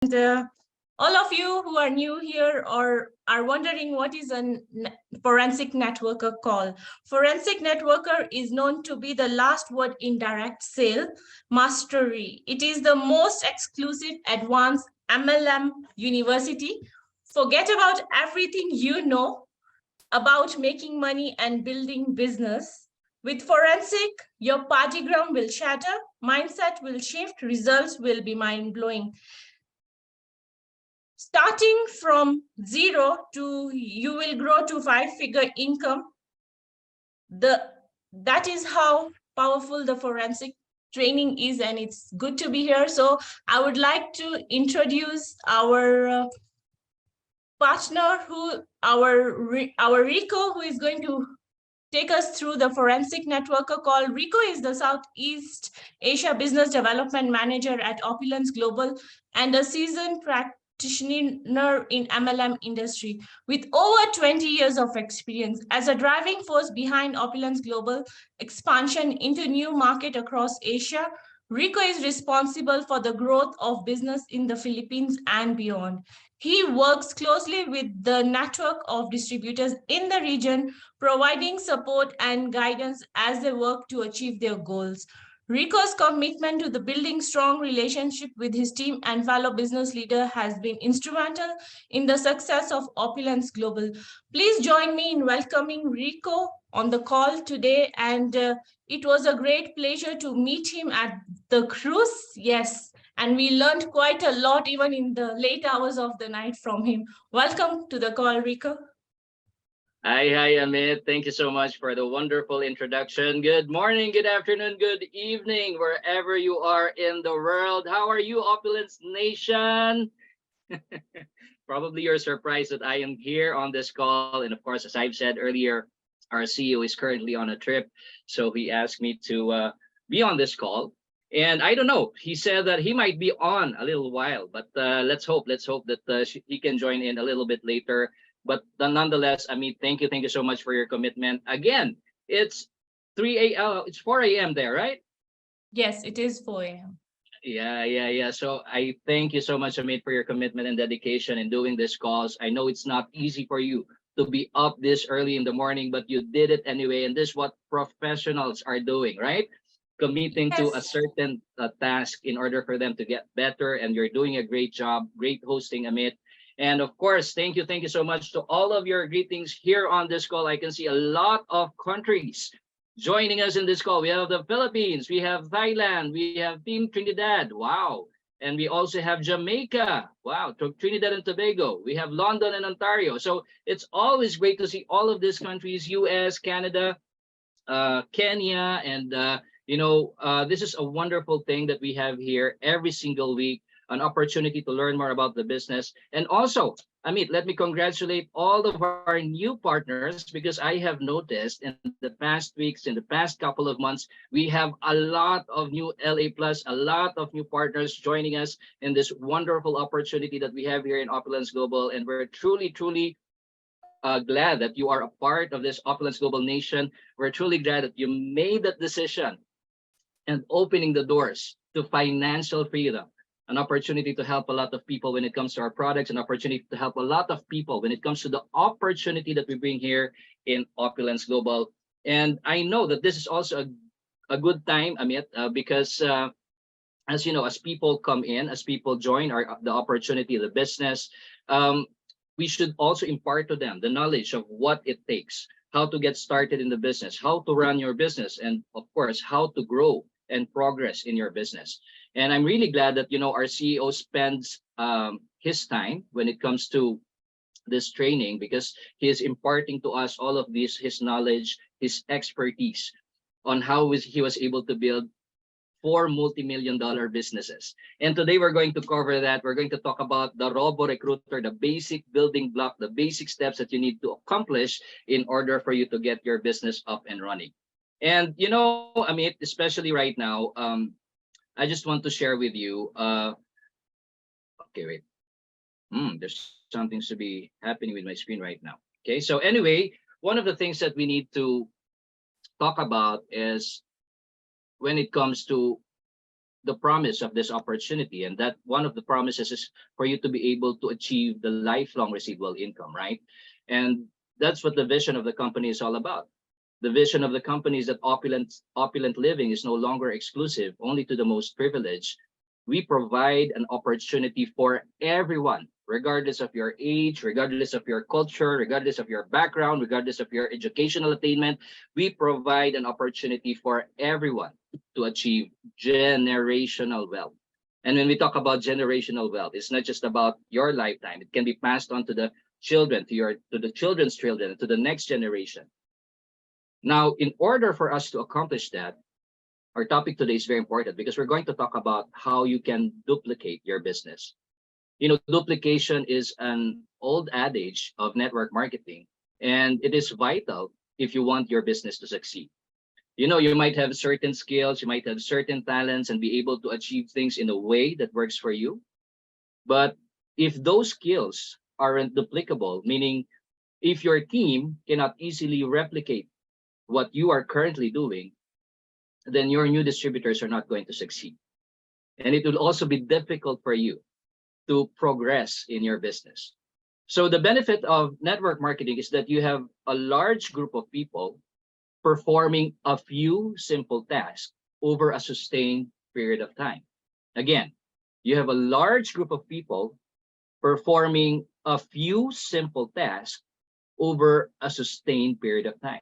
And all of you who are new here or are wondering what is a forensic networker call. Forensic networker is known to be the last word in direct sale mastery. It is the most exclusive advanced MLM university. Forget about everything you know about making money and building business. With forensic, your party ground will shatter, mindset will shift, results will be mind-blowing. Starting from zero to you will grow to 5-figure income. That is how powerful the forensic training is, and it's good to be here. So I would like to introduce our partner, our Rico, who is going to take us through the forensic networker call. Rico is the Southeast Asia Business Development Manager at Opulence Global and a seasoned practitioner in MLM industry with over 20 years of experience as a driving force behind Opulence Global expansion into new market across Asia. Rico is responsible for the growth of business in the Philippines and beyond. He works closely with the network of distributors in the region, providing support and guidance as they work to achieve their goals. Rico's commitment to the building strong relationship with his team and fellow business leader has been instrumental in the success of Opulence Global. Please join me in welcoming Rico on the call today. And it was a great pleasure to meet him at the cruise. Yes. And we learned quite a lot even in the late hours of the night from him. Welcome to the call, Rico. Hi, Amit. Thank you so much for the wonderful introduction. Good morning, good afternoon, good evening, wherever you are in the world. How are you, Opulence Nation? Probably you're surprised that I am here on this call. And of course, as I've said earlier, our CEO is currently on a trip. So he asked me to be on this call. And I don't know, he said that he might be on a little while, but let's hope that he can join in a little bit later. But nonetheless, Amit, thank you so much for your commitment. Again, it's 3 a.m. It's 4 a.m. there, right? Yes, it is 4 a.m. Yeah. So I thank you so much, Amit, for your commitment and dedication in doing this calls. I know it's not easy for you to be up this early in the morning, but you did it anyway. And this is what professionals are doing, right? Committing to a certain task in order for them to get better. And you're doing a great job. Great hosting, Amit. And of course, thank you so much to all of your greetings here on this call. I can see a lot of countries joining us in this call. We have the Philippines, we have Thailand, we have Team Trinidad. Wow. And we also have Jamaica. Wow. Trinidad and Tobago. We have London and Ontario. So it's always great to see all of these countries, US, Canada, Kenya. And, this is a wonderful thing that we have here every single week. An opportunity to learn more about the business. And also, Amit, let me congratulate all of our new partners, because I have noticed in the past weeks, in the past couple of months, we have a lot of new LA Plus, a lot of new partners joining us in this wonderful opportunity that we have here in Opulence Global. And we're truly glad that you are a part of this Opulence Global Nation. We're truly glad that you made that decision and opening the doors to financial freedom. An opportunity to help a lot of people when it comes to our products, an opportunity to help a lot of people when it comes to the opportunity that we bring here in Opulence Global. And I know that this is also a good time, Amit, because as you know, as people come in, as people join the opportunity, the business, we should also impart to them the knowledge of what it takes, how to get started in the business, how to run your business, and of course, how to grow and progress in your business. And I'm really glad that, our CEO spends his time when it comes to this training, because he is imparting to us all of this, his knowledge, his expertise on how he was able to build 4 multi-million-dollar businesses. And today we're going to cover that. We're going to talk about the Robo Recruiter, the basic building block, the basic steps that you need to accomplish in order for you to get your business up and running. And, Amit, especially right now, I just want to share with you. Okay, wait. There's something to be happening with my screen right now. Okay, so anyway, one of the things that we need to talk about is when it comes to the promise of this opportunity, and that one of the promises is for you to be able to achieve the lifelong residual income, right? And that's what the vision of the company is all about. The vision of the company is that opulent living is no longer exclusive only to the most privileged. We provide an opportunity for everyone, regardless of your age, regardless of your culture, regardless of your background, regardless of your educational attainment. We provide an opportunity for everyone to achieve generational wealth. And when we talk about generational wealth, it's not just about your lifetime. It can be passed on to the children, to the children's children, to the next generation. Now, in order for us to accomplish that, our topic today is very important because we're going to talk about how you can duplicate your business. You know, duplication is an old adage of network marketing, and it is vital if you want your business to succeed. You know, you might have certain skills, you might have certain talents and be able to achieve things in a way that works for you. But if those skills aren't duplicable, meaning if your team cannot easily replicate what you are currently doing, then your new distributors are not going to succeed. And it will also be difficult for you to progress in your business. So the benefit of network marketing is that you have a large group of people performing a few simple tasks over a sustained period of time. Again, you have a large group of people performing a few simple tasks over a sustained period of time.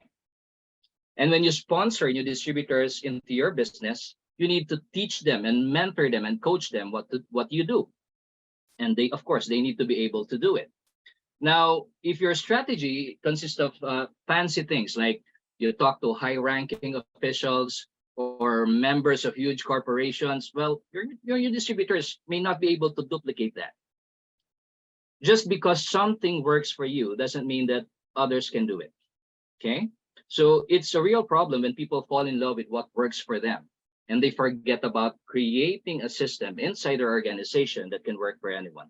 And when you sponsor new distributors into your business, you need to teach them and mentor them and coach them what you do. And they, of course, they need to be able to do it. Now, if your strategy consists of fancy things like you talk to high-ranking officials or members of huge corporations, well, your new distributors may not be able to duplicate that. Just because something works for you doesn't mean that others can do it. Okay? So it's a real problem when people fall in love with what works for them and they forget about creating a system inside their organization that can work for anyone.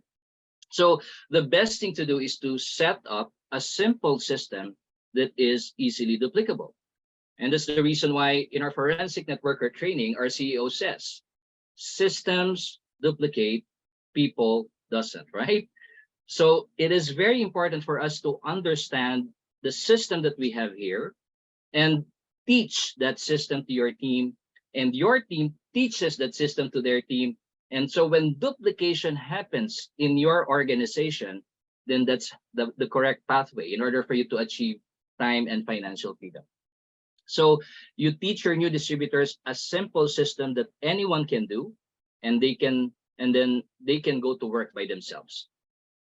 So the best thing to do is to set up a simple system that is easily duplicable. And that's the reason why in our forensic networker training, our CEO says, systems duplicate, people doesn't, right? So it is very important for us to understand the system that we have here and teach that system to your team, and your team teaches that system to their team. And so when duplication happens in your organization, then that's the correct pathway in order for you to achieve time and financial freedom. So you teach your new distributors a simple system that anyone can do, and then they can go to work by themselves.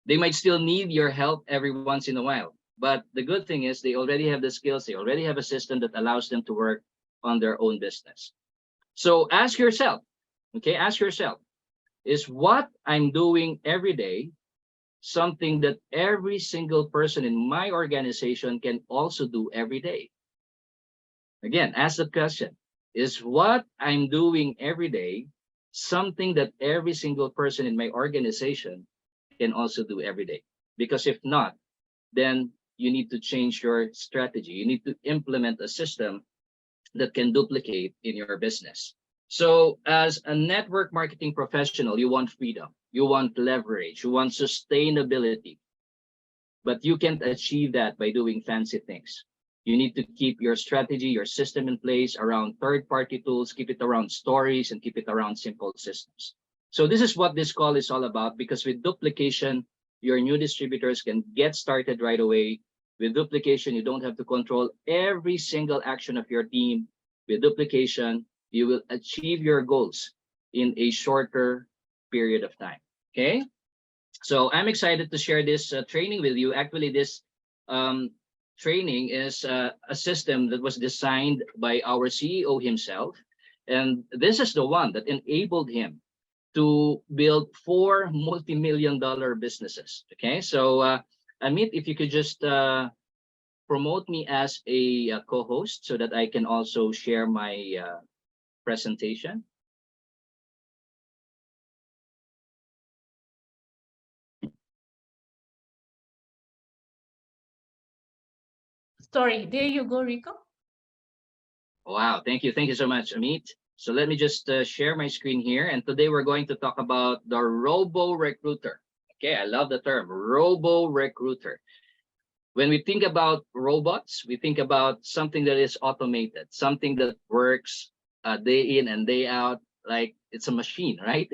They might still need your help every once in a while, but the good thing is they already have the skills, they already have a system that allows them to work on their own business. So ask yourself, okay, ask yourself, is what I'm doing every day something that every single person in my organization can also do every day? Again, ask the question, is what I'm doing every day something that every single person in my organization can also do every day? Because if not, then you need to change your strategy. You need to implement a system that can duplicate in your business. So as a network marketing professional, you want freedom, you want leverage, you want sustainability, but you can't achieve that by doing fancy things. You need to keep your strategy, your system in place around third-party tools, keep it around stories, and keep it around simple systems. So this is what this call is all about, because with duplication, your new distributors can get started right away. With duplication, you don't have to control every single action of your team. With duplication, you will achieve your goals in a shorter period of time. Okay? So I'm excited to share this training with you. Actually, this training is a system that was designed by our CEO himself. And this is the one that enabled him to build 4 multi-million-dollar businesses. Okay, so Amit, if you could just promote me as a co-host so that I can also share my presentation. Sorry, there you go, Rico. Wow, thank you so much, Amit. So let me just share my screen here. And today we're going to talk about the Robo Recruiter. Okay, I love the term Robo Recruiter. When we think about robots, we think about something that is automated, something that works day in and day out, like it's a machine, right?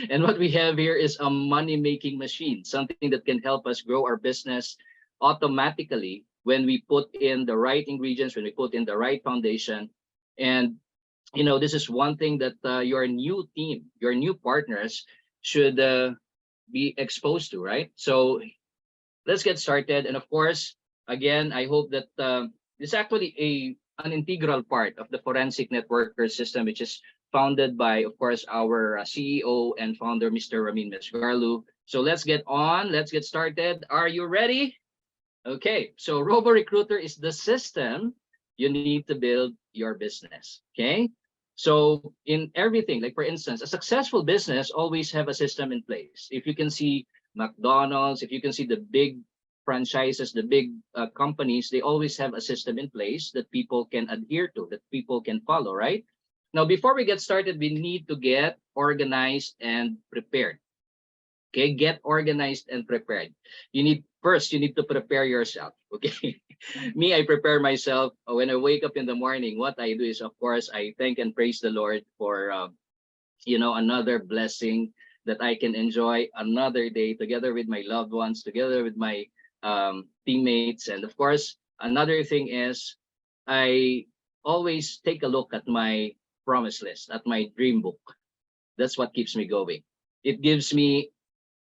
And what we have here is a money-making machine, something that can help us grow our business automatically when we put in the right ingredients, when we put in the right foundation. And this is one thing that your new team, your new partners should be exposed to, right? So let's get started. And of course, again, I hope that it's actually an integral part of the forensic networker system, which is founded by, of course, our CEO and founder, Mr. Ramin Mesgarlu. So let's get on. Let's get started. Are you ready? Okay. So Robo Recruiter is the system you need to build your business. Okay. So in everything, like for instance, a successful business always have a system in place. If you can see McDonald's, if you can see the big franchises, the big companies, they always have a system in place that people can adhere to, that people can follow, right? Now, before we get started, we need to get organized and prepared. Okay, get organized and prepared. You need to prepare yourself. Okay, me, I prepare myself when I wake up in the morning. What I do is, of course, I thank and praise the Lord for another blessing that I can enjoy another day together with my loved ones, together with my teammates. And of course, another thing is I always take a look at my promise list, at my dream book. That's what keeps me going. It gives me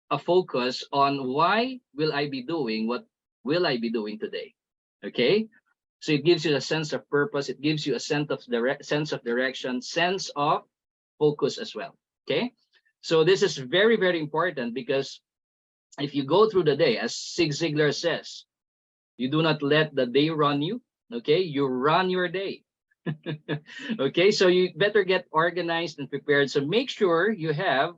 a focus on why will I be doing what will I be doing today. Okay, so it gives you a sense of purpose. It gives you a sense of direction, sense of focus as well. Okay, so this is very, very important, because if you go through the day, as Zig Ziglar says, you do not let the day run you. Okay, you run your day. Okay, so you better get organized and prepared. So make sure you have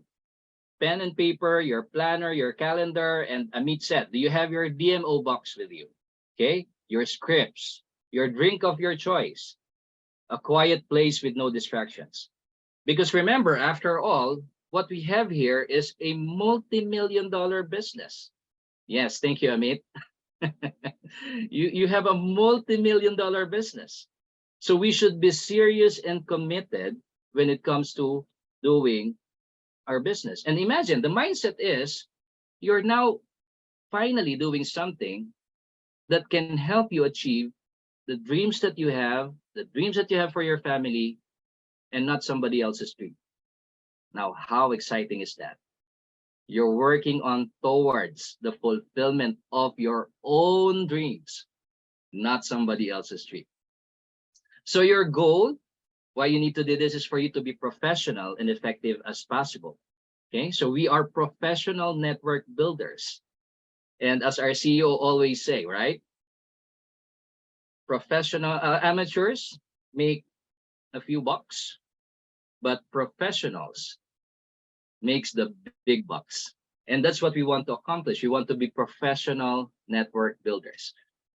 pen and paper, your planner, your calendar, and a meet set. Do you have your DMO box with you? Okay, your scripts, your drink of your choice, a quiet place with no distractions. Because remember, after all, what we have here is a multi-million-dollar business. Yes, thank you, Amit. You have a multi-million-dollar business. So we should be serious and committed when it comes to doing our business. And imagine, the mindset is you're now finally doing something that can help you achieve the dreams that you have, the dreams that you have for your family, and not somebody else's dream. Now, how exciting is that? You're working on towards the fulfillment of your own dreams, not somebody else's dream. So your goal, why you need to do this, is for you to be professional and effective as possible. Okay, so we are professional network builders. And as our CEO always say, right? Professional amateurs make a few bucks, but professionals makes the big bucks. And that's what we want to accomplish. We want to be professional network builders.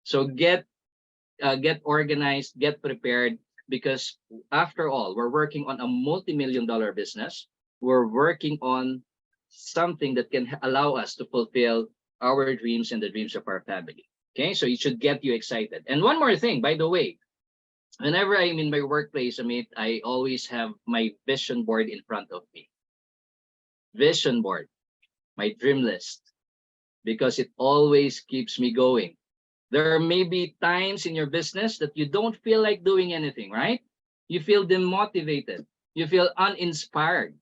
So get organized, get prepared, because after all, we're working on a multi-million-dollar business. We're working on something that can allow us to fulfill our dreams and the dreams of our family. Okay, so it should get you excited. And one more thing, by the way, whenever I'm in my workplace, I always have my vision board in front of me. Vision board, my dream list, because it always keeps me going. There may be times in your business that you don't feel like doing anything, right? You feel demotivated, you feel uninspired.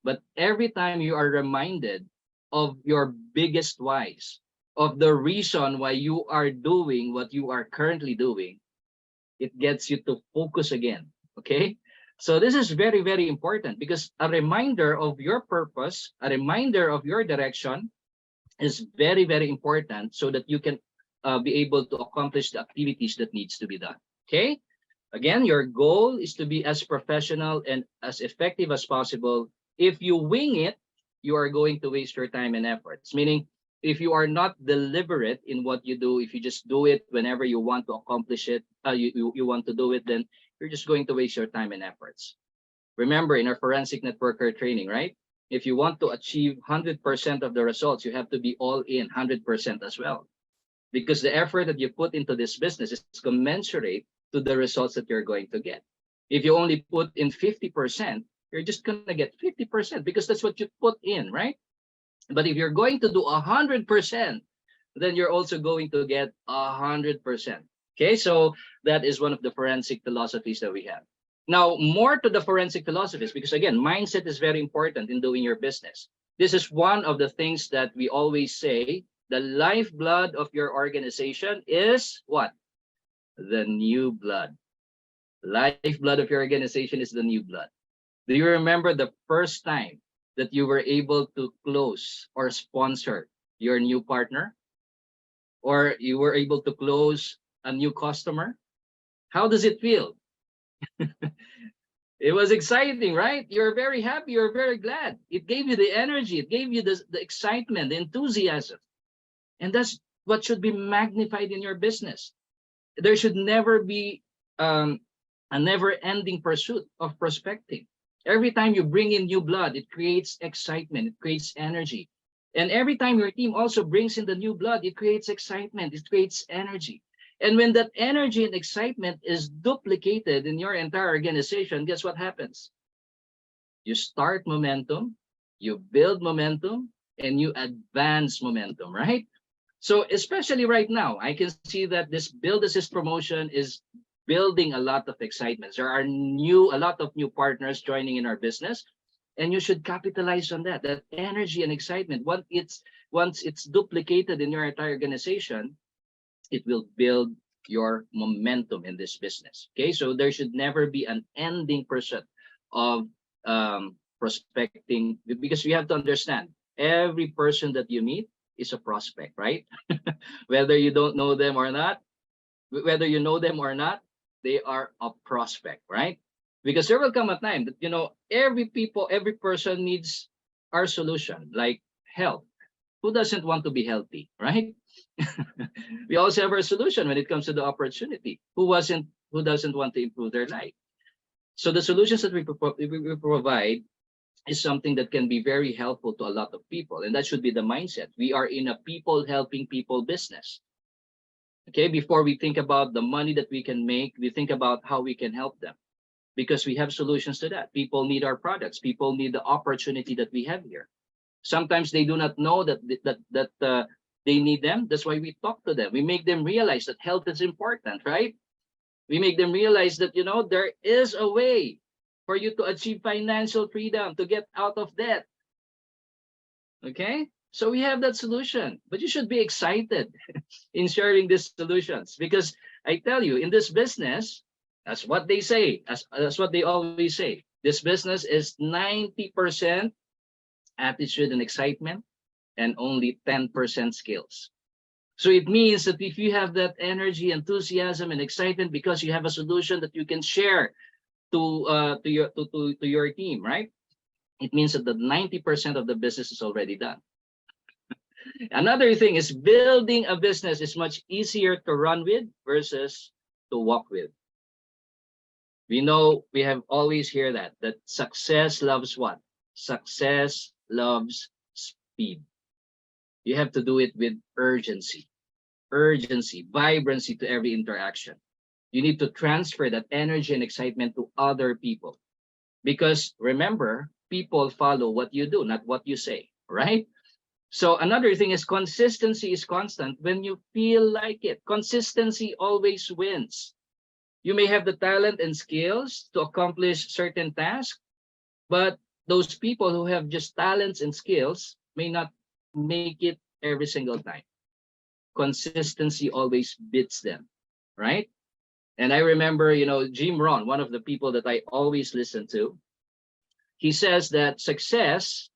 But every time you are reminded of your biggest whys, of the reason why you are doing what you are currently doing, it gets you to focus again. Okay, so this is very, very important, because a reminder of your purpose, a reminder of your direction is very, very important, so that you can be able to accomplish the activities that needs to be done. Okay, again, your goal is to be as professional and as effective as possible. If you wing it, you are going to waste your time and efforts. Meaning, if you are not deliberate in what you do, if you just do it whenever you want to accomplish it, you want to do it, then you're just going to waste your time and efforts. Remember, in our forensic networker training, right? If you want to achieve 100% of the results, you have to be all in 100% as well. Because the effort that you put into this business is commensurate to the results that you're going to get. If you only put in 50%, you're just going to get 50% because that's what you put in, right? But if you're going to do 100%, then you're also going to get 100%. Okay, so that is one of the forensic philosophies that we have. Now, more to the forensic philosophies, because again, mindset is very important in doing your business. This is one of the things that we always say, the lifeblood of your organization is what? The new blood. Lifeblood of your organization is the new blood. Do you remember the first time that you were able to close or sponsor your new partner? Or you were able to close a new customer? How does it feel? It was exciting, right? You're very happy, you're very glad. It gave you the energy, it gave you the excitement, the enthusiasm. And that's what should be magnified in your business. There should never be a never-ending pursuit of prospecting. Every time you bring in new blood, it creates excitement, it creates energy. And every time your team also brings in the new blood, it creates excitement, it creates energy. And when that energy and excitement is duplicated in your entire organization, guess what happens? You start momentum, you build momentum, and you advance momentum, right? So especially right now, I can see that this Build Assist promotion is building a lot of excitement. There are a lot of new partners joining in our business, and you should capitalize on that energy and excitement. Once it's duplicated in your entire organization, it will build your momentum in this business. Okay, so there should never be an ending pursuit of prospecting, because you have to understand, every person that you meet is a prospect, right? Whether you don't know them or not, whether you know them or not, they are a prospect, right? Because there will come a time that, every person needs our solution, like health. Who doesn't want to be healthy, right? We also have our solution when it comes to the opportunity. Who doesn't want to improve their life? So the solutions that we provide is something that can be very helpful to a lot of people, and that should be the mindset. We are in a people helping people business. Okay, before we think about the money that we can make, we think about how we can help them, because we have solutions to that. People need our products. People need the opportunity that we have here. Sometimes they do not know that they need them. That's why we talk to them. We make them realize that health is important, right? We make them realize that, there is a way for you to achieve financial freedom, to get out of debt. Okay? So we have that solution, but you should be excited in sharing these solutions, because I tell you, in this business, that's what they say. That's what they always say. This business is 90% attitude and excitement, and only 10% skills. So it means that if you have that energy, enthusiasm, and excitement because you have a solution that you can share to your team, right? It means that the 90% of the business is already done. Another thing is, building a business is much easier to run with versus to walk with. We know, we have always heard that success loves what? Success loves speed. You have to do it with urgency, vibrancy to every interaction. You need to transfer that energy and excitement to other people, because remember, people follow what you do, not what you say, right? So another thing is, consistency is constant when you feel like it. Consistency always wins. You may have the talent and skills to accomplish certain tasks, but those people who have just talents and skills may not make it every single time. Consistency always beats them, right? And I remember, Jim Rohn, one of the people that I always listen to, he says that success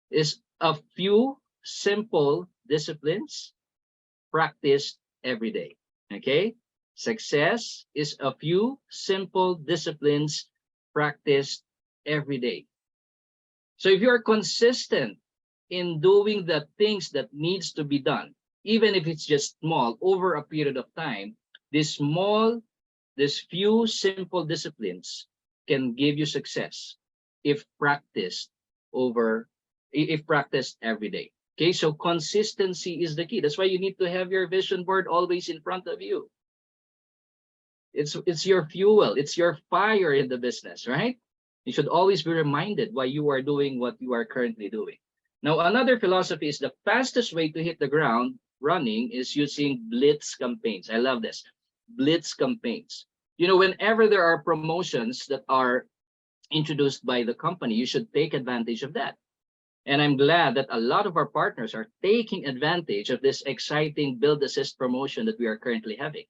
is a few simple disciplines practiced every day. Okay? Success is a few simple disciplines practiced every day. So if you're consistent in doing the things that needs to be done, even if it's just small, over a period of time, these small These few simple disciplines can give you success if practiced over, if practiced every day. Okay, so consistency is the key. That's why you need to have your vision board always in front of you. It's your fuel, it's your fire in the business, right? You should always be reminded why you are doing what you are currently doing. Now, another philosophy is the fastest way to hit the ground running is using blitz campaigns. I love this. Blitz campaigns. You know, whenever there are promotions that are introduced by the company, you should take advantage of that. And I'm glad that a lot of our partners are taking advantage of this exciting build assist promotion that we are currently having.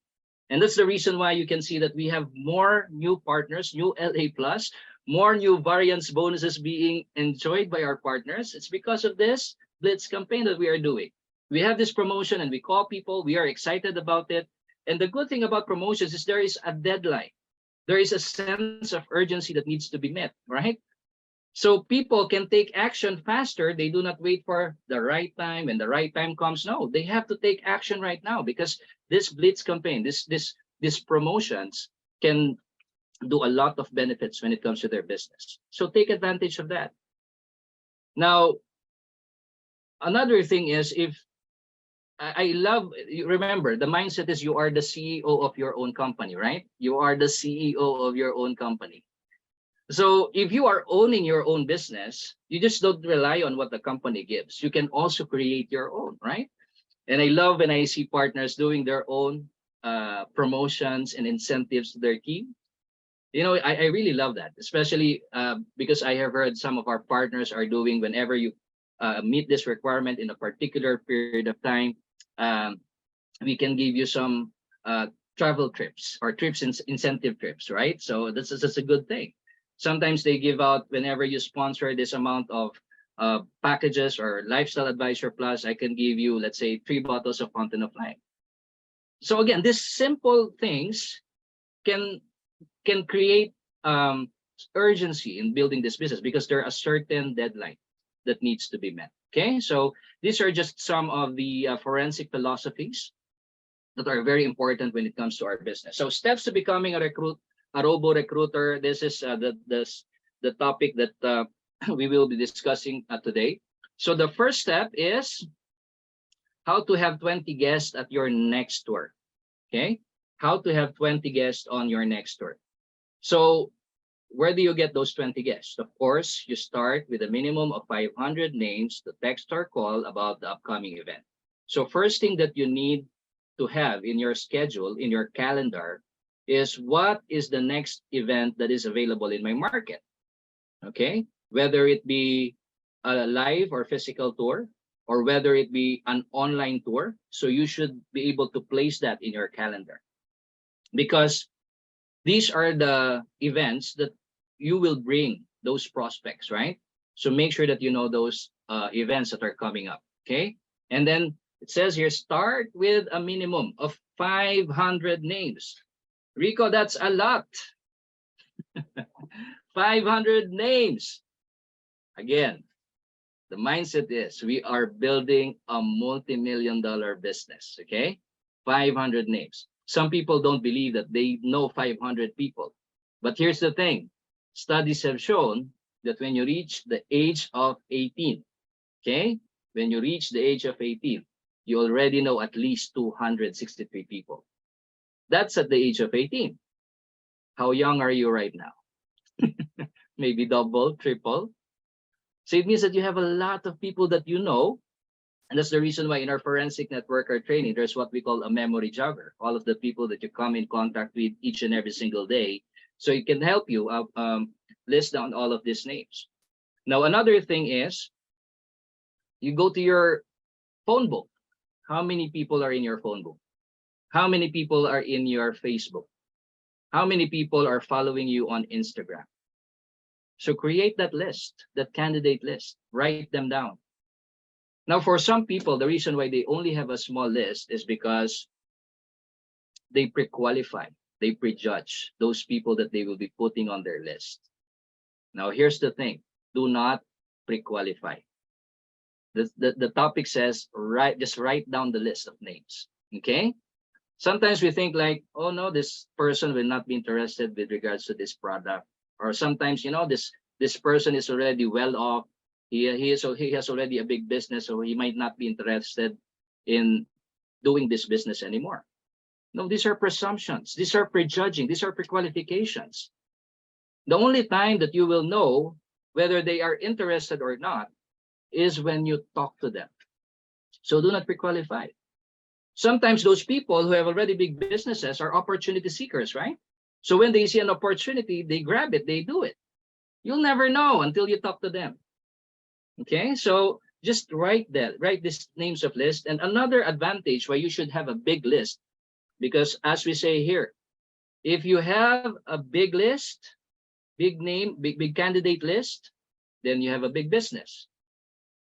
And that's the reason why you can see that we have more new partners, new LA Plus, more new variance bonuses being enjoyed by our partners. It's because of this Blitz campaign that we are doing. We have this promotion and we call people, we are excited about it. And the good thing about promotions is there is a deadline. There is a sense of urgency that needs to be met, right? So people can take action faster. They do not wait for the right time when the right time comes. No, they have to take action right now because this blitz campaign, this promotions can do a lot of benefits when it comes to their business. So take advantage of that. Now, another thing is if I love, remember, the mindset is you are the CEO of your own company, right? You are the CEO of your own company. So if you are owning your own business, you just don't rely on what the company gives. You can also create your own, right? And I love when I see partners doing their own promotions and incentives to their team. You know, I really love that, especially because I have heard some of our partners are doing whenever you meet this requirement in a particular period of time, um, we can give you some travel trips or incentive trips, right? So that's a good thing. Sometimes they give out whenever you sponsor this amount of packages or lifestyle advisor plus, I can give you, let's say, 3 bottles of fountain of life. So again, these simple things can create urgency in building this business because there are a certain deadline that needs to be met. Okay, so these are just some of the forensic philosophies that are very important when it comes to our business. So steps to becoming a robo recruiter. This is the topic that we will be discussing today. So the first step is how to have 20 guests at your next tour. Okay, how to have 20 guests on your next tour. So where do you get those 20 guests? Of course, you start with a minimum of 500 names to text or call about the upcoming event. So first thing that you need to have in your schedule, in your calendar, is what is the next event that is available in my market. Okay, whether it be a live or physical tour, or whether it be an online tour. So you should be able to place that in your calendar because these are the events that you will bring those prospects, right? So make sure that you know those events that are coming up, okay? And then it says here, start with a minimum of 500 names. Rico, that's a lot. 500 names. Again, the mindset is we are building a multi-million-dollar business, okay? 500 names. Some people don't believe that they know 500 people. But here's the thing. Studies have shown that when you reach the age of 18, okay? When you reach the age of 18, you already know at least 263 people. That's at the age of 18. How young are you right now? Maybe double, triple. So it means that you have a lot of people that you know. And that's the reason why in our forensic networker training, there's what we call a memory jogger. All of the people that you come in contact with each and every single day. So it can help you list down all of these names. Now, another thing is you go to your phone book. How many people are in your phone book? How many people are in your Facebook? How many people are following you on Instagram? So create that list, that candidate list, write them down. Now, for some people, the reason why they only have a small list is because they pre-qualify, they prejudge those people that they will be putting on their list. Now, here's the thing. Do not pre-qualify. The topic says, just write down the list of names, okay? Sometimes we think like, oh no, this person will not be interested with regards to this product. Or sometimes, this person is already well off. He has already a big business, so he might not be interested in doing this business anymore. No, these are presumptions. These are prejudging. These are prequalifications. The only time that you will know whether they are interested or not is when you talk to them. So do not prequalify. Sometimes those people who have already big businesses are opportunity seekers, right? So when they see an opportunity, they grab it, they do it. You'll never know until you talk to them. Okay, so just write these names of list. And another advantage why you should have a big list, because as we say here, if you have a big list, big candidate list, then you have a big business.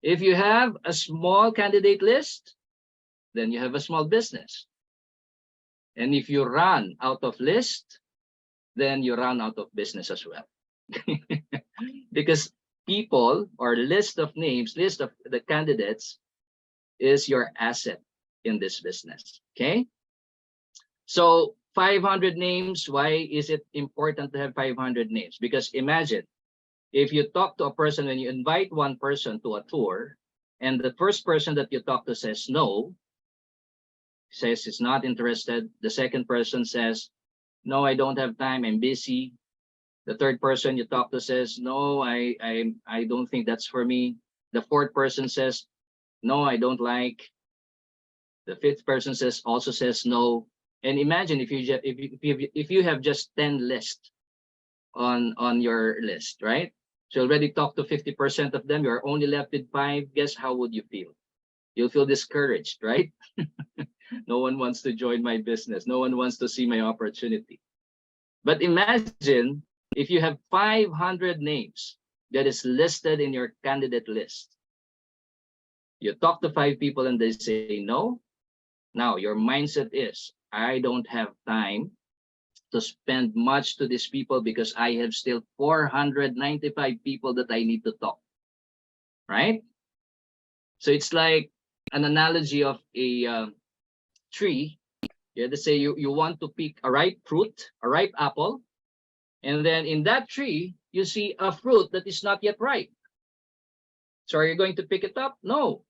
If you have a small candidate list, then you have a small business. And if you run out of list, then you run out of business as well. Because people or list of names, list of the candidates is your asset in this business. Okay. So 500 names. Why is it important to have 500 names? Because imagine if you talk to a person, when you invite one person to a tour, and the first person that you talk to says no, says he's not interested. The second person says, no, I don't have time, I'm busy. The third person you talk to says, no, I don't think that's for me. The fourth person says, no, I don't like. The fifth person also says no. And imagine if you have just 10 lists on your list, right? So you already talked to 50% of them. You're only left with 5. Guess how would you feel? You'll feel discouraged, right? No one wants to join my business. No one wants to see my opportunity. But imagine if you have 500 names that is listed in your candidate list. You talk to 5 people and they say no. Now your mindset is, I don't have time to spend much to these people because I have still 495 people that I need to talk. Right? So it's like an analogy of a tree. You have to say you want to pick a ripe fruit, a ripe apple, and then in that tree you see a fruit that is not yet ripe. So are you going to pick it up? No.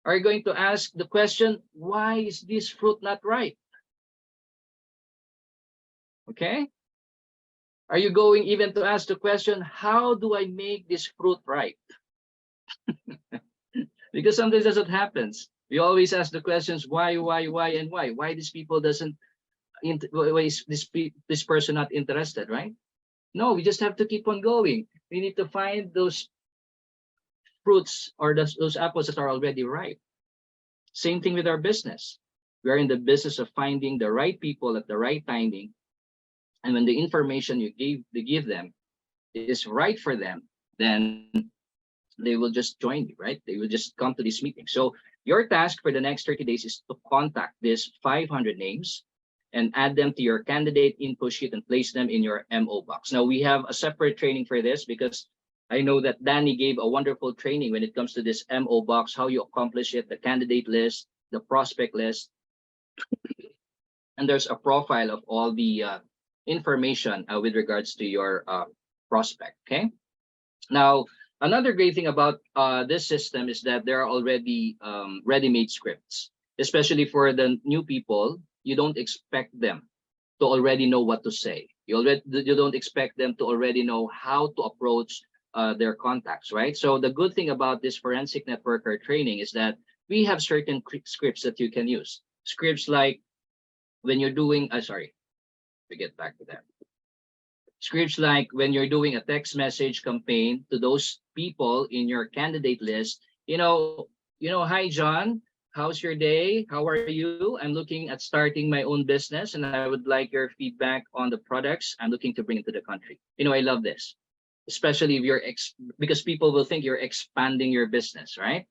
Are you going to ask the question, why is this fruit not ripe? Okay. Are you going even to ask the question, how do I make this fruit ripe? Because sometimes that's what happens. We always ask the questions, why, and why? Why these people doesn't, why is this person not interested, right? No, we just have to keep on going. We need to find those fruits or those apples that are already ripe. Same thing with our business. We are in the business of finding the right people at the right timing. And when the information you give them is right for them, then they will just join you, right? They will just come to this meeting. So your task for the next 30 days is to contact these 500 names and add them to your candidate info sheet and place them in your MO box. Now we have a separate training for this because I know that Danny gave a wonderful training when it comes to this MO box, how you accomplish it, the candidate list, the prospect list. And there's a profile of all the information with regards to your prospect, okay? Now, another great thing about this system is that there are already ready-made scripts, especially for the new people. You don't expect them to already know what to say. You don't expect them to already know how to approach their contacts, right? So the good thing about this forensic networker training is that we have certain scripts that you can use. Scripts like when you're doing, we get back to that. Scripts like when you're doing a text message campaign to those people in your candidate list, hi John, how's your day? How are you? I'm looking at starting my own business and I would like your feedback on the products I'm looking to bring into the country. I love this, especially if you're because people will think you're expanding your business, right?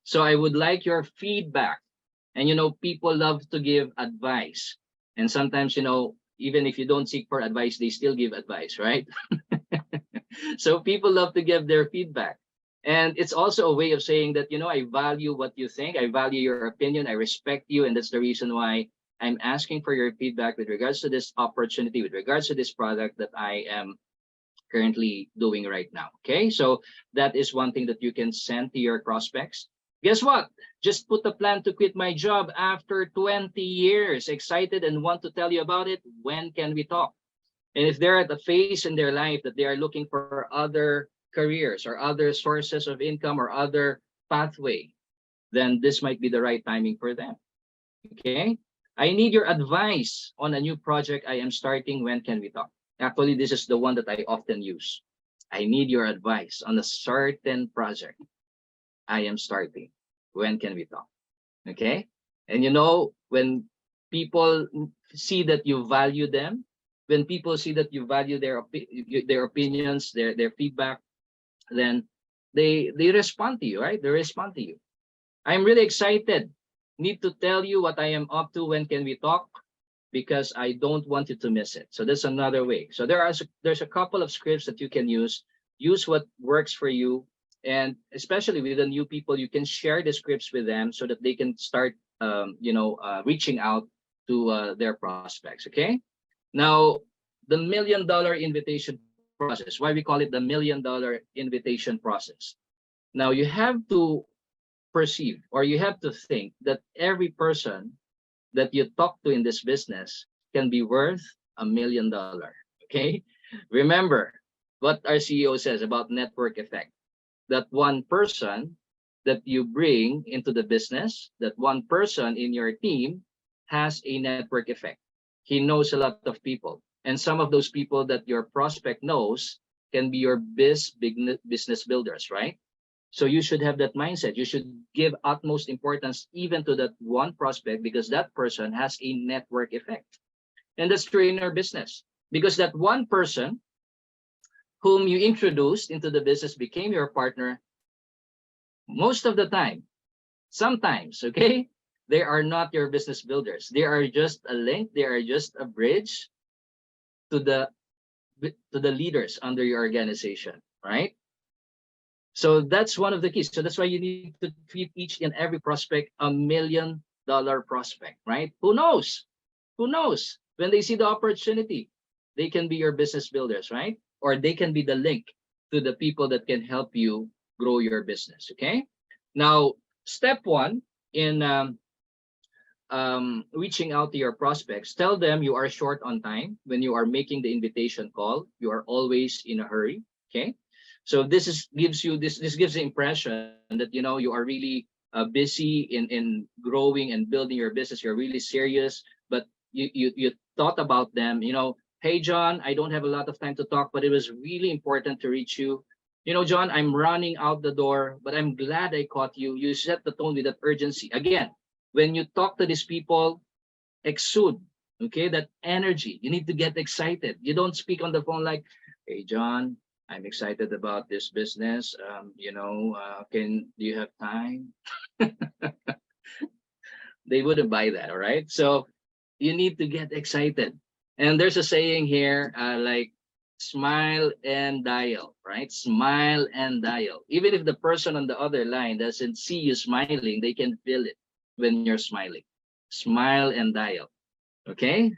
So I would like your feedback. And people love to give advice. And sometimes, even if you don't seek for advice, they still give advice, right? So people love to give their feedback. And it's also a way of saying that, I value what you think. I value your opinion. I respect you. And that's the reason why I'm asking for your feedback with regards to this opportunity, with regards to this product that I am currently doing right now. Okay, so that is one thing that you can send to your prospects. Guess what? Just put a plan to quit my job after 20 years. Excited and want to tell you about it. When can we talk? And if they're at a phase in their life that they are looking for other careers or other sources of income or other pathway, then this might be the right timing for them. Okay. I need your advice on a new project I am starting. When can we talk? Actually, this is the one that I often use. I need your advice on a certain project I am starting. When can we talk? Okay. And you know, when people see that you value them, when people see that you value their opinions, their feedback, then they respond to you, right? They respond to you. I'm really excited. Need to tell you what I am up to. When can we talk? Because I don't want you to miss it. So that's another way. So there's a couple of scripts that you can use. Use what works for you, and especially with the new people, you can share the scripts with them so that they can start, reaching out to their prospects. Okay. Now, the $1 million invitation process. Why we call it the $1 million invitation process? Now you have to perceive, or you have to think that every person that you talk to in this business can be worth $1 million. Okay. Remember what our CEO says about network effect, that one person that you bring into the business, that one person in your team has a network effect. He knows a lot of people, and some of those people that your prospect knows can be your business builders, right? So you should have that mindset. You should give utmost importance even to that one prospect, because that person has a network effect. And that's true in our business, because that one person whom you introduced into the business became your partner. Most of the time, sometimes, okay, they are not your business builders. They are just a link. They are just a bridge to the leaders under your organization, right? So that's one of the keys. So that's why you need to treat each and every prospect $1 million prospect, right? Who knows? Who knows? When they see the opportunity, they can be your business builders, right? Or they can be the link to the people that can help you grow your business. Okay. Now, step one in reaching out to your prospects, tell them you are short on time when you are making the invitation call. You are always in a hurry. Okay. So gives you this gives the impression that you are really busy in growing and building your business. You're really serious, but you thought about them. Hey John, I don't have a lot of time to talk, but it was really important to reach you. John, I'm running out the door, but I'm glad I caught you. You set the tone with that urgency. Again, when you talk to these people, exude, okay, that energy. You need to get excited. You don't speak on the phone like, hey John, I'm excited about this business. Do you have time? They wouldn't buy that, all right? So you need to get excited. And there's a saying here, like, smile and dial, right? Smile and dial. Even if the person on the other line doesn't see you smiling, they can feel it when you're smiling. Smile and dial. Okay.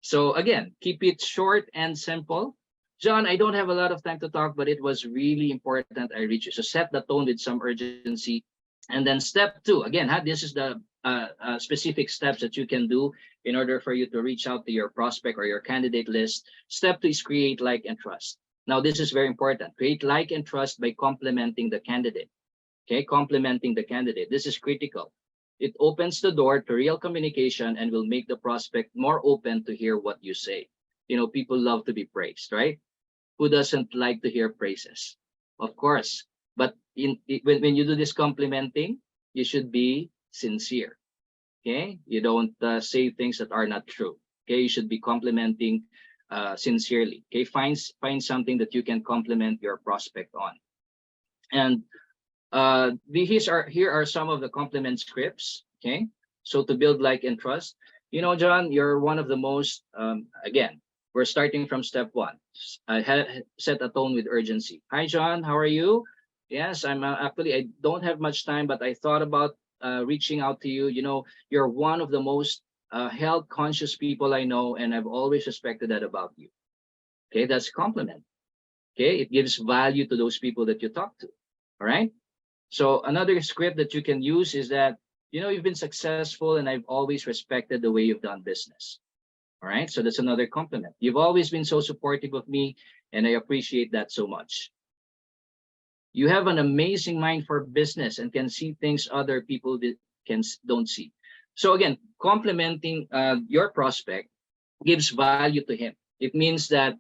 So again, keep it short and simple. John, I don't have a lot of time to talk, but it was really important I reach you. So set the tone with some urgency. And then step two, again, this is the specific steps that you can do in order for you to reach out to your prospect or your candidate list. Step two is create like and trust. Now, this is very important. Create like and trust by complimenting the candidate. Okay, complimenting the candidate. This is critical. It opens the door to real communication and will make the prospect more open to hear what you say. People love to be praised, right? Who doesn't like to hear praises? Of course. But when you do this complimenting, you should be sincere. Okay, you don't say things that are not true. Okay, you should be complimenting sincerely. Okay, find something that you can compliment your prospect on. And here are some of the compliment scripts. Okay, so to build like and trust, John, you're one of the most again, we're starting from step one. Set a tone with urgency. Hi John, how are you? Yes, I'm actually, I don't have much time, but I thought about reaching out to you. You're one of the most health conscious people I know, and I've always respected that about you. Okay, that's compliment. Okay, it gives value to those people that you talk to. All right. So another script that you can use is that, you've been successful and I've always respected the way you've done business. All right. So that's another compliment. You've always been so supportive of me and I appreciate that so much. You have an amazing mind for business and can see things other people don't see. So again, complimenting your prospect gives value to him. It means that,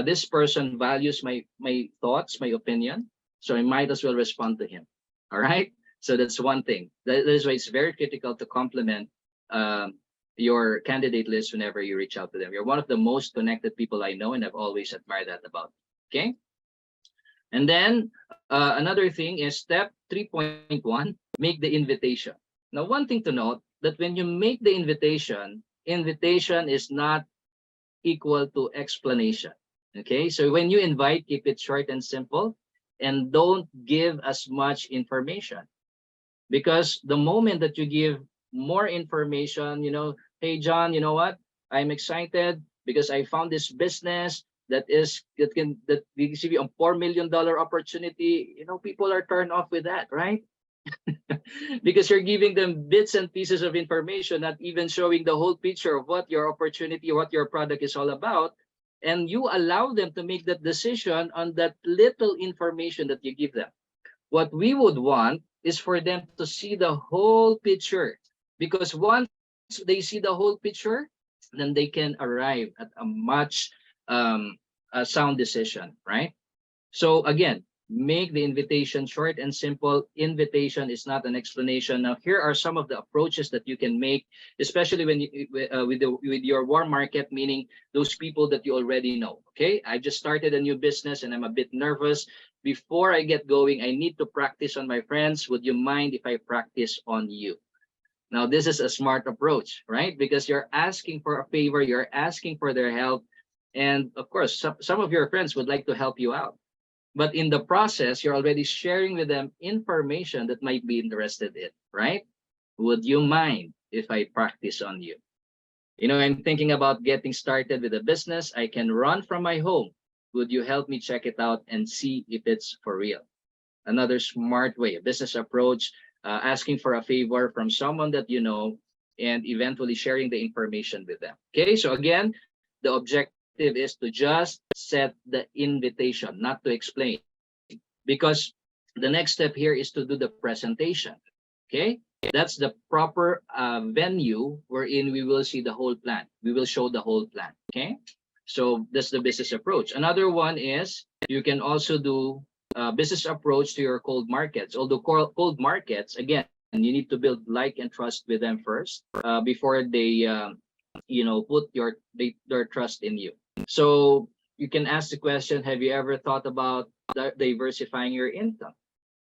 this person values my thoughts, my opinion, so I might as well respond to him. All right. So that's one thing. That is why it's very critical to compliment your candidate list whenever you reach out to them. You're one of the most connected people I know, and I've always admired that about you. Okay. And then another thing is step 3.1, make the invitation. Now, one thing to note that when you make the invitation is not equal to explanation. Okay, so when you invite, keep it short and simple and don't give as much information, because the moment that you give more information, hey John, you know what, I'm excited because I found this business that gives you a $4 million opportunity. People are turned off with that, right? Because you're giving them bits and pieces of information, not even showing the whole picture of what your opportunity, what your product is all about. And you allow them to make that decision on that little information that you give them. What we would want is for them to see the whole picture, because once they see the whole picture, then they can arrive at a much a sound decision, right? So again, make the invitation short and simple. Invitation is not an explanation. Now, here are some of the approaches that you can make, especially when with your warm market, meaning those people that you already know. Okay, I just started a new business and I'm a bit nervous. Before I get going, I need to practice on my friends. Would you mind if I practice on you? Now, this is a smart approach, right? Because you're asking for a favor, you're asking for their help. And of course, some of your friends would like to help you out. But in the process, you're already sharing with them information that might be interested in, right? Would you mind if I practice on you? I'm thinking about getting started with a business. I can run from my home. Would you help me check it out and see if it's for real? Another smart way, a business approach, asking for a favor from someone that you know and eventually sharing the information with them. Okay, so again, the objective is to just set the invitation, not to explain, because the next step here is to do the presentation. Okay, that's the proper venue wherein we will see the whole plan. We will show the whole plan. Okay, so that's the business approach. Another one is you can also do business approach to your cold markets. Although cold markets, again, you need to build like and trust with them first before they put their trust in you. So you can ask the question, have you ever thought about diversifying your income?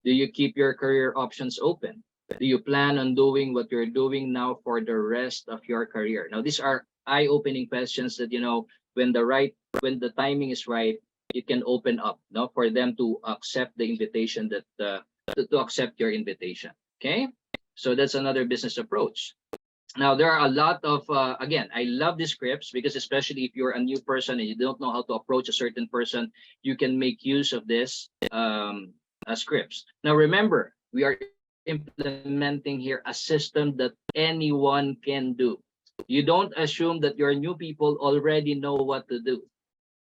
Do you keep your career options open? Do you plan on doing what you're doing now for the rest of your career? Now, these are eye-opening questions that, when the timing is right, it can open up for them to accept the invitation to accept your invitation. Okay, so that's another business approach. Now, there are a lot of again, I love these scripts because especially if you're a new person and you don't know how to approach a certain person, you can make use of this scripts. Now remember, we are implementing here a system that anyone can do. You don't assume that your new people already know what to do.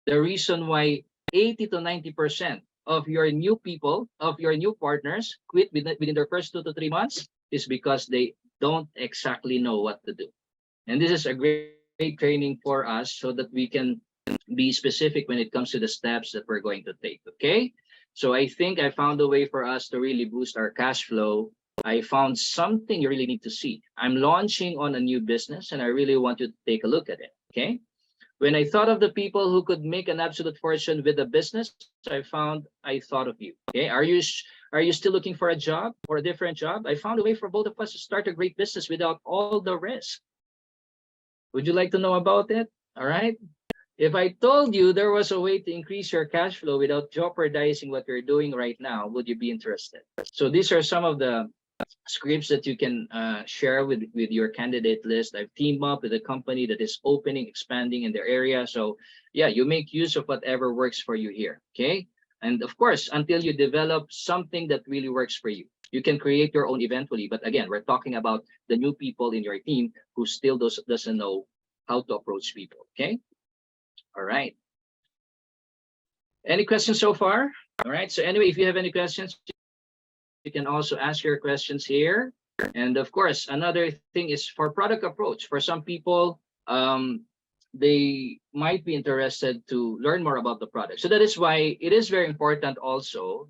The reason why 80 to 90% of your new people, of your new partners quit within their first 2 to 3 months is because they don't exactly know what to do. And this is a great training for us so that we can be specific when it comes to the steps that we're going to take. Okay, so I think I found a way for us to really boost our cash flow. I found something you really need to see. I'm launching on a new business and I really want you to take a look at it. Okay, when I thought of the people who could make an absolute fortune with a business, I thought of you. Okay, are you still looking for a job or a different job? I found a way for both of us to start a great business without all the risk. Would you like to know about it? All right. If I told you there was a way to increase your cash flow without jeopardizing what you're doing right now, would you be interested? So these are some of the scripts that you can share with your candidate list. I've teamed up with a company that is opening, expanding in their area. So yeah, you make use of whatever works for you here. Okay. And of course, until you develop something that really works for you, you can create your own eventually. But again, we're talking about the new people in your team who still doesn't know how to approach people. Okay. All right. Any questions so far? All right. So anyway, if you have any questions, you can also ask your questions here. And of course, another thing is for product approach. For some people, they might be interested to learn more about the product. So that is why it is very important also,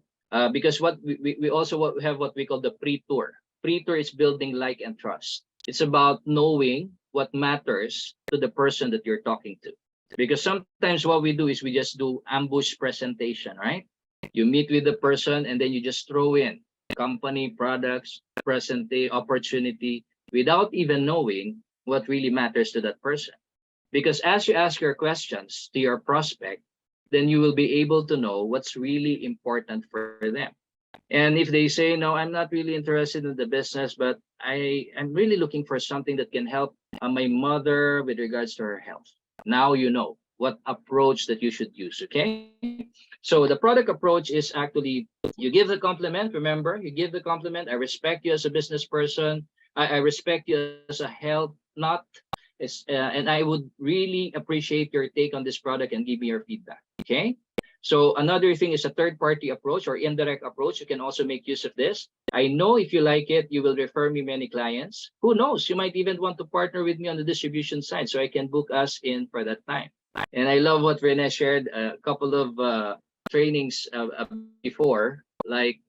because what we also have what we call the pre-tour. Pre-tour is building like and trust. It's about knowing what matters to the person that you're talking to. Because sometimes what we do is we just do ambush presentation, right? You meet with the person and then you just throw in company, products, present day, opportunity, without even knowing what really matters to that person. Because as you ask your questions to your prospect, then you will be able to know what's really important for them. And if they say, no, I'm not really interested in the business, but I'm really looking for something that can help my mother with regards to her health. Now you know what approach that you should use, okay? So the product approach is actually, you give the compliment, remember, you give the compliment, I respect you as a business person, I respect you as a health nut, and I would really appreciate your take on this product and give me your feedback, okay? So another thing is a third-party approach or indirect approach. You can also make use of this. I know if you like it, you will refer me many clients. Who knows? You might even want to partner with me on the distribution side so I can book us in for that time. And I love what Rene shared a couple of trainings before, like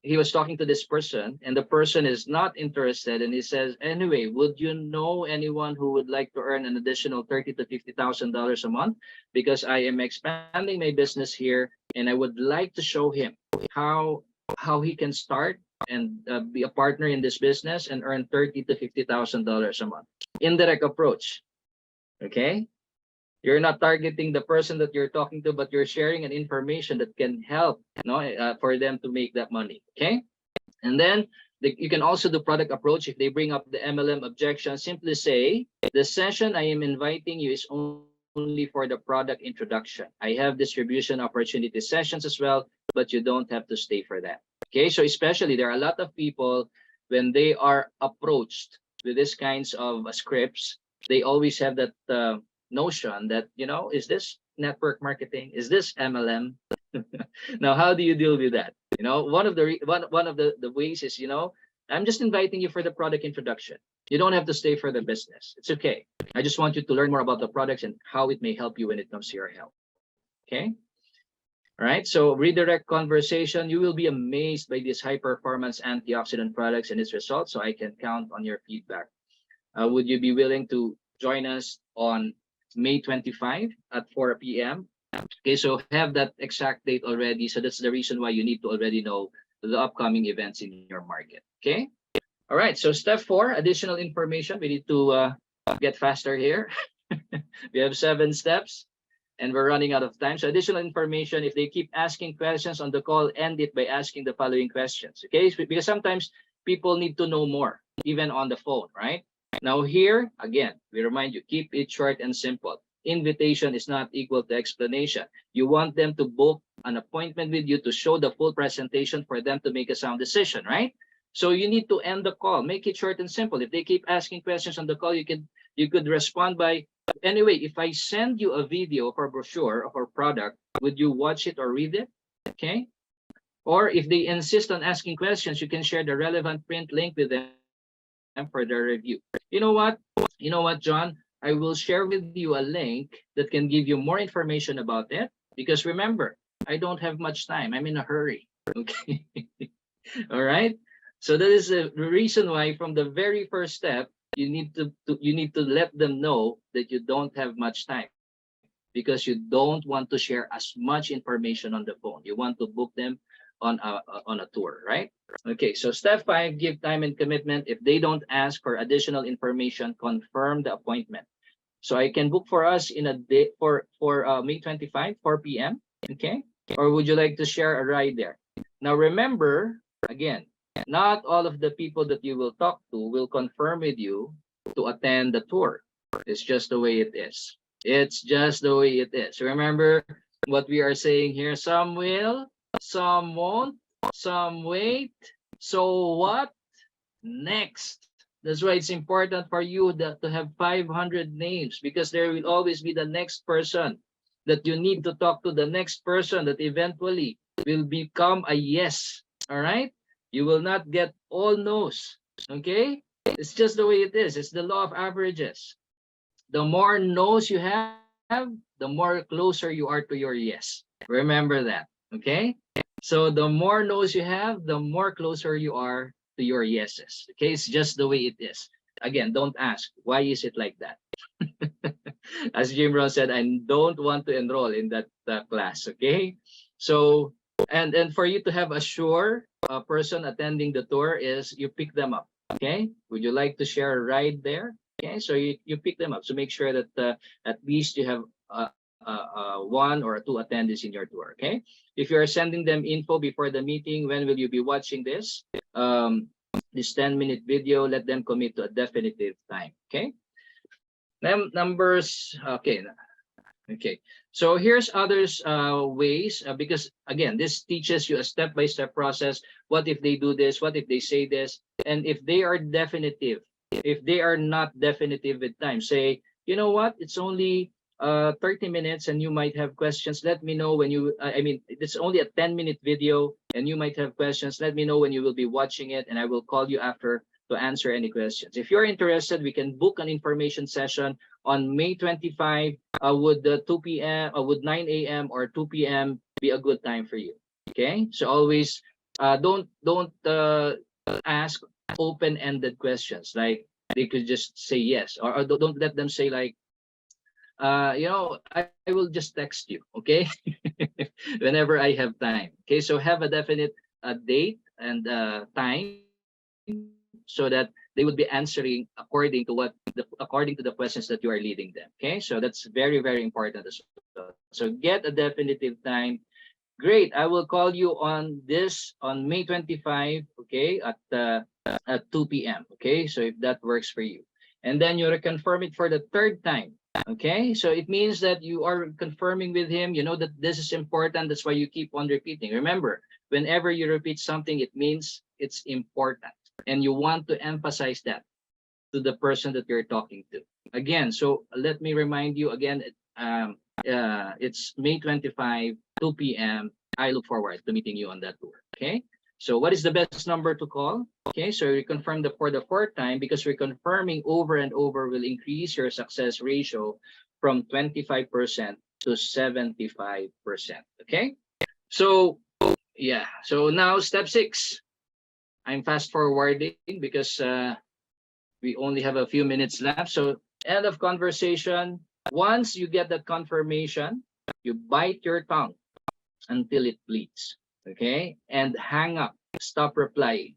he was talking to this person and the person is not interested and he says, anyway, would you know anyone who would like to earn an additional $30,000 to $50,000 a month, because I am expanding my business here and I would like to show him how he can start and be a partner in this business and earn $30,000 to $50,000 a month. Indirect approach. Okay, you're not targeting the person that you're talking to, but you're sharing an information that can help, for them to make that money. Okay. And then you can also do product approach. If they bring up the MLM objection, simply say, the session I am inviting you is only for the product introduction. I have distribution opportunity sessions as well, but you don't have to stay for that. Okay. So especially there are a lot of people when they are approached with these kinds of scripts, they always have that notion that, is this network marketing? Is this MLM? Now, how do you deal with that? One of the ways is, I'm just inviting you for the product introduction. You don't have to stay for the business. It's okay. I just want you to learn more about the products and how it may help you when it comes to your health. Okay. All right. So redirect conversation. You will be amazed by these high performance antioxidant products and its results. So I can count on your feedback. Would you be willing to join us on May 25 at 4 p.m. Okay, so have that exact date already. So that's the reason why you need to already know the upcoming events in your market. Okay. All right. So step 4, additional information. We need to get faster here. We have 7 steps and we're running out of time. So additional information, if they keep asking questions on the call, end it by asking the following questions. Okay. Because sometimes people need to know more, even on the phone, right? Now here, again, we remind you, keep it short and simple. Invitation is not equal to explanation. You want them to book an appointment with you to show the full presentation for them to make a sound decision, right? So you need to end the call. Make it short and simple. If they keep asking questions on the call, you could respond by, anyway, if I send you a video of our brochure of our product, would you watch it or read it? Okay. Or if they insist on asking questions, you can share the relevant print link with them for their review. You know what, John? I will share with you a link that can give you more information about it. Because remember, I don't have much time. I'm in a hurry. Okay. All right. So that is the reason why from the very first step, you need to let them know that you don't have much time, because you don't want to share as much information on the phone. You want to book them on a tour, right? Okay, so step 5, give time and commitment. If they don't ask for additional information, confirm the appointment. So I can book for us in a day for May 25, 4 p.m. Okay, or would you like to share a ride there? Now remember, again, not all of the people that you will talk to will confirm with you to attend the tour. It's just the way it is. It's just the way it is. Remember what we are saying here. Some will, some won't, some wait. So what next? That's why it's important for you to have 500 names, because there will always be the next person that you need to talk to, the next person that eventually will become a yes. All right? You will not get all no's. Okay? It's just the way it is. It's the law of averages. The more no's you have, the more closer you are to your yes. Remember that. Okay? So the more no's you have, the more closer you are to your yeses. Okay? It's just the way it is. Again, don't ask, why is it like that? As Jim Rohn said, I don't want to enroll in that class. Okay? So, and for you to have a sure person attending the tour is you pick them up. Okay? Would you like to share a ride there? Okay, so you pick them up. So make sure that at least you have one or two attendees in your tour. Okay, if you are sending them info before the meeting, when will you be watching this? This 10-minute video, let them commit to a definitive time. Okay, numbers. Okay. So here's others ways, because again, this teaches you a step-by-step process. What if they do this? What if they say this? And if they are definitive, if they are not definitive with time, say, you know what, it's only 30 minutes and you might have questions. Let me know when you, I mean, it's only a 10-minute video and you might have questions. Let me know when you will be watching it and I will call you after to answer any questions. If you're interested, we can book an information session on May 25. Would 2 p.m. Would 9 a.m. or 2 p.m. be a good time for you? Okay, so always don't ask open-ended questions, like they could just say yes, or don't let them say like, you know, I will just text you, okay? Whenever I have time. Okay, so have a definite date and time, so that they would be answering according to the questions that you are leading them. Okay, so that's very, very important as well. So get a definitive time. Great, I will call you on this on May 25, okay, at 2 p.m. Okay, so if that works for you. And then you reconfirm it for the third time. Okay, so it means that you are confirming with him, you know that this is important. That's why you keep on repeating. Remember, whenever you repeat something, it means it's important. And you want to emphasize that to the person that you're talking to. Again, so let me remind you again, it's May 25, 2 p.m. I look forward to meeting you on that tour. Okay. So what is the best number to call? Okay, so we confirm that for the fourth time, because we're confirming over and over will increase your success ratio from 25% to 75%. Okay. So yeah, so now step 6. I'm fast forwarding because we only have a few minutes left. So end of conversation. Once you get that confirmation, you bite your tongue until it bleeds. Okay, and hang up. Stop replying.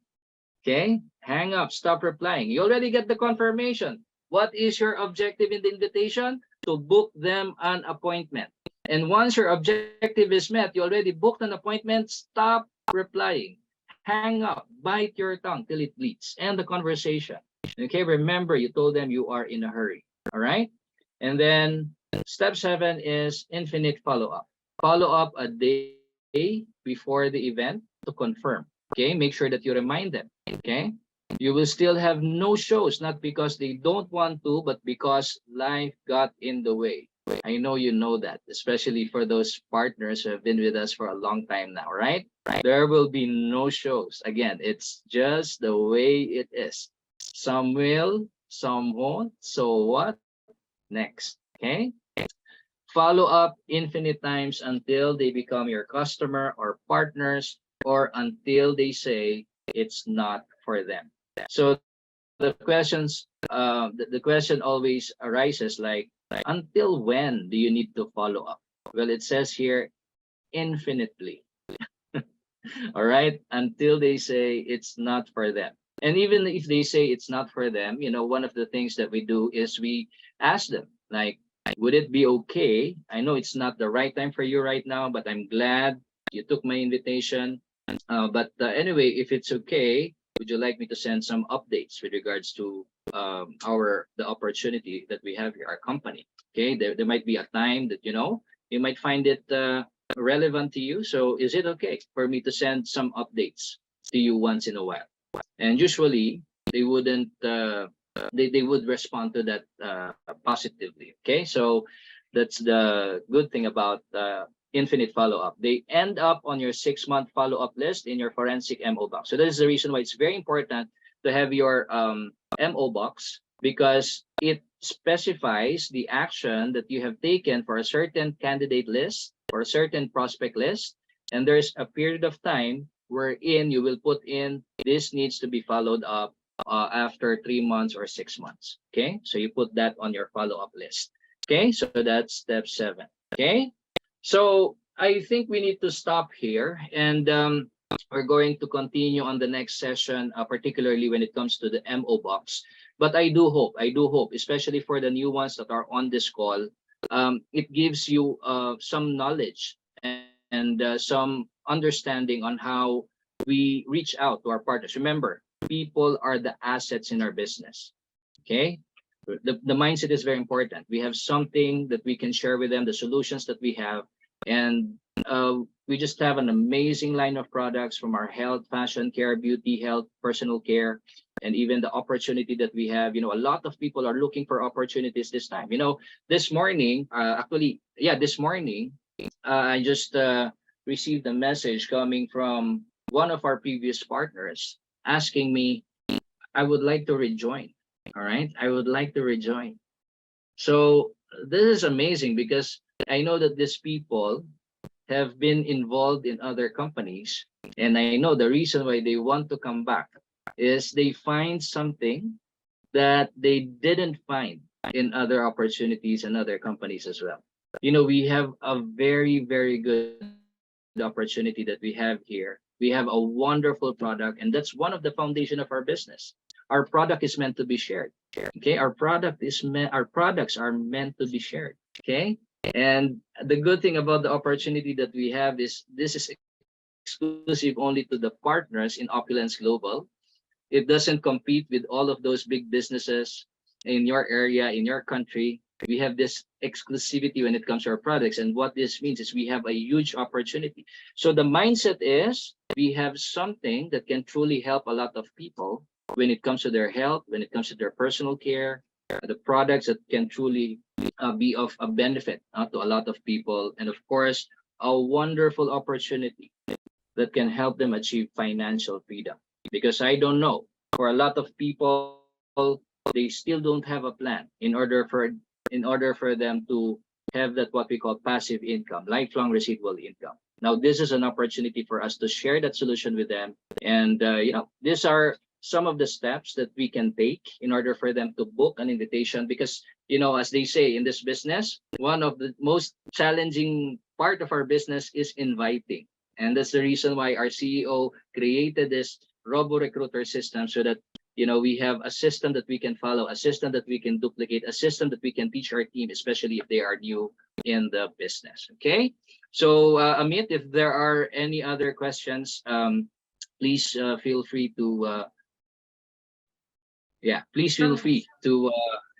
Okay, hang up. Stop replying. You already get the confirmation. What is your objective in the invitation? To book them an appointment. And once your objective is met, you already booked an appointment. Stop replying. Hang up. Bite your tongue till it bleeds. End the conversation. Okay, remember, you told them you are in a hurry. All right. And then step 7 is infinite follow-up. Follow up a day before the event to confirm. Okay, make sure that you remind them. Okay, you will still have no shows, not because they don't want to, but because life got in the way. I know you know that, especially for those partners who have been with us for a long time now, right? There will be no shows. Again, it's just the way it is. Some will, some won't. So what next? Okay. Follow up infinite times until they become your customer or partners, or until they say it's not for them. So the question always arises like, until when do you need to follow up? Well, it says here infinitely. All right, until they say it's not for them. And even if they say it's not for them, you know, one of the things that we do is we ask them, like, would it be okay? I know it's not the right time for you right now, but I'm glad you took my invitation. Anyway, if it's okay, would you like me to send some updates with regards to the opportunity that we have here, our company? Okay, there might be a time that you might find it relevant to you. So is it okay for me to send some updates to you once in a while? And usually they wouldn't they would respond to that positively. Okay, so that's the good thing about infinite follow-up. They end up on your 6-month follow-up list in your forensic MO box. So that is the reason why it's very important to have your MO box, because it specifies the action that you have taken for a certain candidate list or a certain prospect list, and there's a period of time wherein you will put in this needs to be followed up after 3 months or 6 months. Okay, so you put that on your follow-up list. Okay, so that's step 7. Okay, so I think we need to stop here, and we're going to continue on the next session, particularly when it comes to the MO box. But I do hope, especially for the new ones that are on this call, it gives you some knowledge and some understanding on how we reach out to our partners. Remember, people are the assets in our business. Okay, the mindset is very important. We have something that we can share with them, the solutions that we have, and we just have an amazing line of products from our health, fashion care, beauty, health, personal care, and even the opportunity that we have. A lot of people are looking for opportunities this time. This morning, this morning, I just received a message coming from one of our previous partners asking me, I would like to rejoin. All right, I would like to rejoin. So this is amazing, because I know that these people have been involved in other companies, and I know the reason why they want to come back is they find something that they didn't find in other opportunities and other companies as well. We have a very, very good opportunity that we have here. We have a wonderful product, and that's one of the foundation of our business. Our product is meant to be shared. Okay, our products are meant to be shared. Okay, and the good thing about the opportunity that we have is this is exclusive only to the partners in Opulence Global. It doesn't compete with all of those big businesses in your area, in your country. We have this exclusivity when it comes to our products. And what this means is we have a huge opportunity. So the mindset is we have something that can truly help a lot of people when it comes to their health, when it comes to their personal care, the products that can truly be of a benefit to a lot of people. And of course, a wonderful opportunity that can help them achieve financial freedom. Because I don't know, for a lot of people, they still don't have a plan in order for them to have that what we call passive income, lifelong residual income. Now, this is an opportunity for us to share that solution with them. And, these are some of the steps that we can take in order for them to book an invitation. Because, as they say in this business, one of the most challenging part of our business is inviting. And that's the reason why our CEO created this Robo recruiter system, so that we have a system that we can follow, a system that we can duplicate, a system that we can teach our team, especially if they are new in the business. Okay, so Amit, if there are any other questions, please feel free to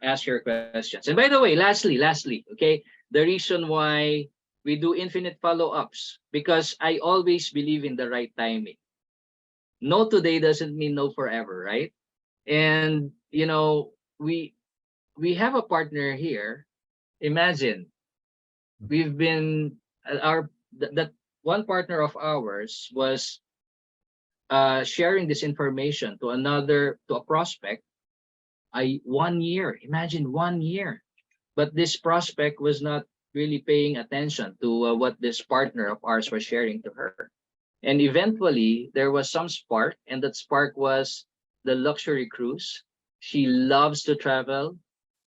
ask your questions. And by the way, lastly, okay, the reason why we do infinite follow-ups, because I always believe in the right timing. No today doesn't mean no forever, right? And we have a partner here. Imagine we've been that one partner of ours was sharing this information to a prospect. 1 year, imagine 1 year, but this prospect was not really paying attention to what this partner of ours was sharing to her. And eventually there was some spark, and that spark was the luxury cruise. She loves to travel.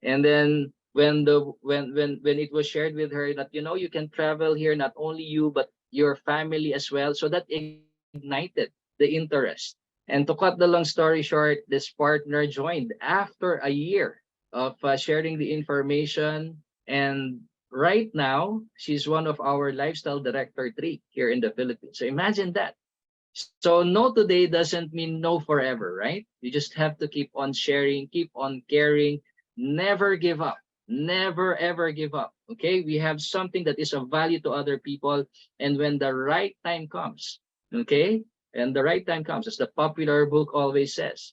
And then when it was shared with her that you can travel here, not only you but your family as well, so that ignited the interest. And to cut the long story short, this partner joined after a year of sharing the information. And right now she's one of our lifestyle director 3 here in the Philippines. So imagine that. So no today doesn't mean no forever, right? You just have to keep on sharing, keep on caring, never give up. Never ever give up. Okay? We have something that is of value to other people. And when the right time comes, okay? And the right time comes, as the popular book always says,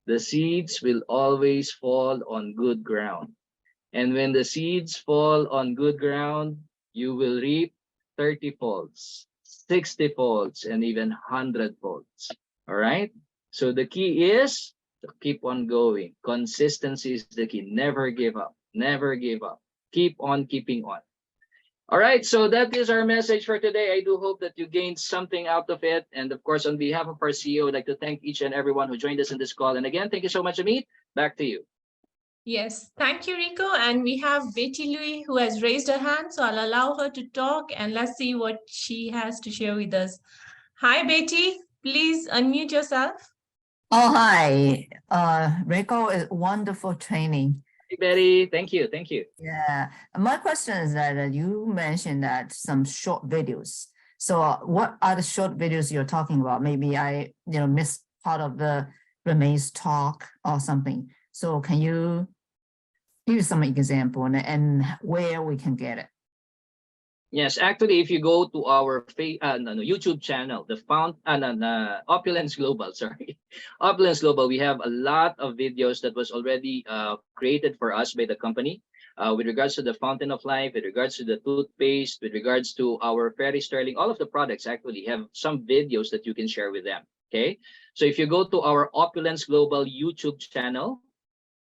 the seeds will always fall on good ground. And when the seeds fall on good ground, you will reap 30 folds, 60 folds, and even 100 folds. All right? So the key is to keep on going. Consistency is the key. Never give up. Never give up. Keep on keeping on. All right, so that is our message for today. I do hope that you gained something out of it. And of course, on behalf of our CEO, I'd like to thank each and everyone who joined us in this call. And again, thank you so much, Amit. Back to you. Yes, thank you, Rico. And we have Betty Louie who has raised her hand, so I'll allow her to talk and let's see what she has to share with us. Hi, Betty. Please unmute yourself. Oh, hi. Rico is wonderful training. Hey, Betty. Thank you. Thank you. Yeah. My question is that you mentioned that some short videos. So what are the short videos you're talking about? Maybe I, missed part of the Renee's talk or something. So can you give some example and where we can get it? Yes, actually, if you go to our YouTube channel, Opulence Global, sorry, Opulence Global, we have a lot of videos that was already created for us by the company with regards to the Fountain of Life, with regards to the toothpaste, with regards to our Fairy Sterling, all of the products actually have some videos that you can share with them. Okay, so if you go to our Opulence Global YouTube channel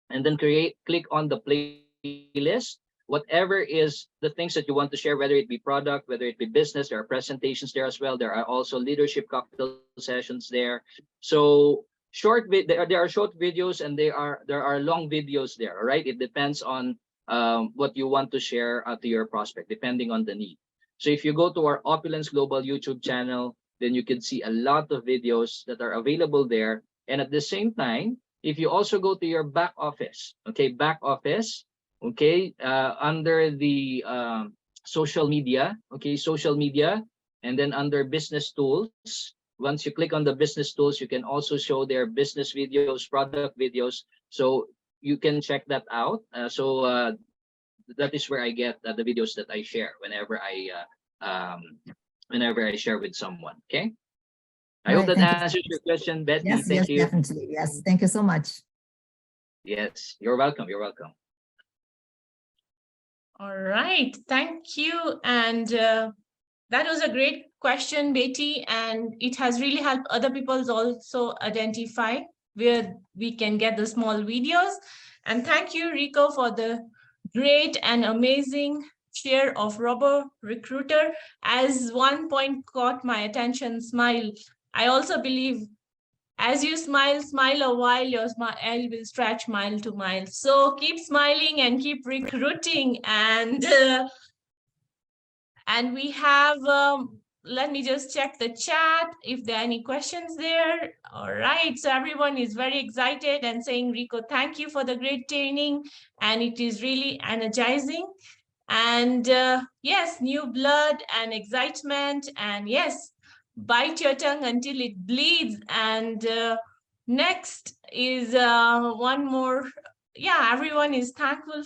and then click on the playlist, whatever is the things that you want to share, whether it be product, whether it be business, there are presentations there as well. There are also leadership cocktail sessions there. So there are short videos and there are long videos there. All right, it depends on what you want to share to your prospect, depending on the need. So if you go to our Opulence Global YouTube channel, then you can see a lot of videos that are available there. And at the same time, if you also go to your back office, okay, okay, under the social media, okay, social media, and then under business tools, once you click on the business tools, you can also show their business videos, product videos, so you can check that out. That is where I get the videos that I share whenever I share with someone. Okay, I hope that answers your question, Betty. Yes, Thank you. Definitely. Yes, thank you so much. Yes, you're welcome. You're welcome. All right, thank you. And that was a great question, Betty, and it has really helped other people also identify where we can get the small videos. And thank you, Rico, for the great and amazing share of Robo Recruiter. As one point caught my attention, smile. I also believe as you smile, smile a while, your smile will stretch mile to mile. So keep smiling and keep recruiting. And we have, let me just check the chat if there are any questions there. All right, so everyone is very excited and saying, Rico, thank you for the great training. And it is really energizing. And yes, new blood and excitement. And yes, bite your tongue until it bleeds. And next is one more. Yeah, everyone is thankful